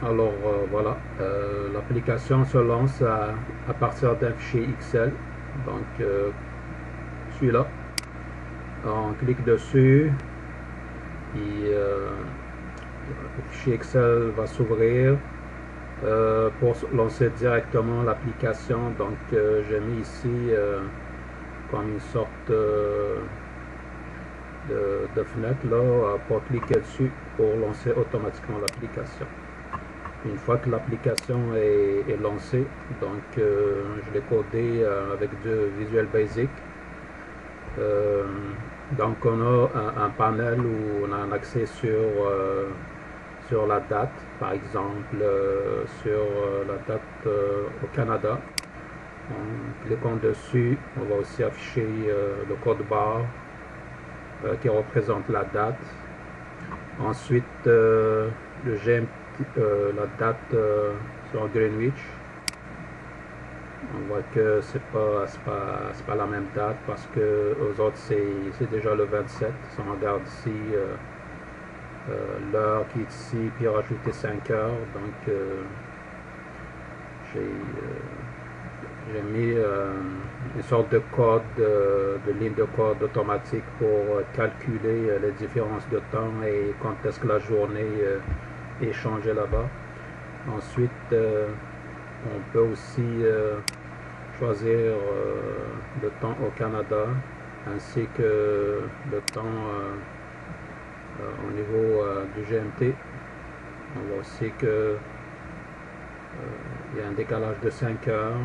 Alors voilà, l'application se lance à partir d'un fichier Excel. Donc celui-là, on clique dessus et le fichier Excel va s'ouvrir pour lancer directement l'application. Donc j'ai mis ici comme une sorte de fenêtre là pour cliquer dessus pour lancer automatiquement l'application. Une fois que l'application est lancée, donc je l'ai codé avec du Visual Basic. Donc on a un panel où on a un accès sur la date, par exemple sur la date au Canada. En cliquant dessus, on va aussi afficher le code barre qui représente la date. Ensuite, le GMT, la date sur Greenwich. On voit que c'est pas la même date parce que aux autres c'est déjà le 27. Si on regarde ici l'heure qui est ici, puis rajouter 5 heures. Donc j'ai mis une sorte de code, de ligne de code automatique pour calculer les différences de temps et quand est-ce que la journée est changée là-bas. Ensuite, on peut aussi choisir le temps au Canada ainsi que le temps au niveau du GMT. On voit aussi que il y a un décalage de 5 heures.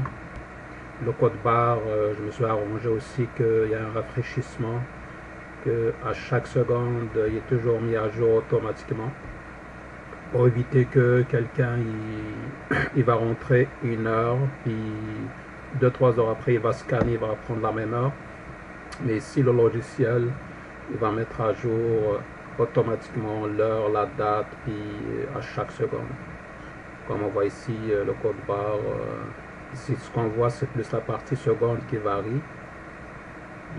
Le code barre, je me suis arrangé aussi qu'il y a un rafraîchissement, que à chaque seconde, il est toujours mis à jour automatiquement pour éviter que quelqu'un il va rentrer une heure, puis 2-3 heures après, il va scanner, il va prendre la même heure. Mais si le logiciel, il va mettre à jour automatiquement l'heure, la date, puis à chaque seconde. Comme on voit ici, le code barre, ici ce qu'on voit c'est plus la partie seconde qui varie.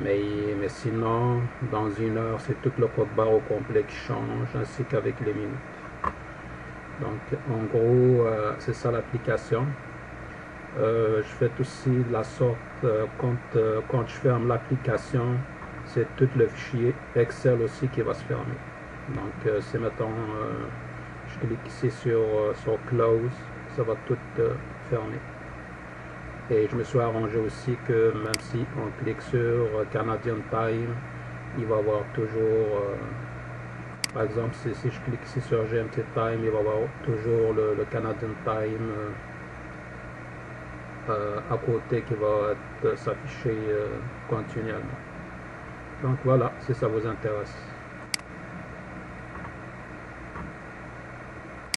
Mais sinon, dans une heure, c'est tout le code barre au complet qui change, ainsi qu'avec les minutes. Donc en gros, c'est ça l'application. Je fais aussi de la sorte, quand je ferme l'application, c'est tout le fichier Excel aussi qui va se fermer. Donc c'est mettons, je clique ici sur Close, ça va tout fermer. Et je me suis arrangé aussi que même si on clique sur Canadian Time, il va avoir toujours, par exemple si je clique ici sur GMT Time, il va avoir toujours le Canadian Time à côté qui va s'afficher continuellement. Donc voilà, si ça vous intéresse.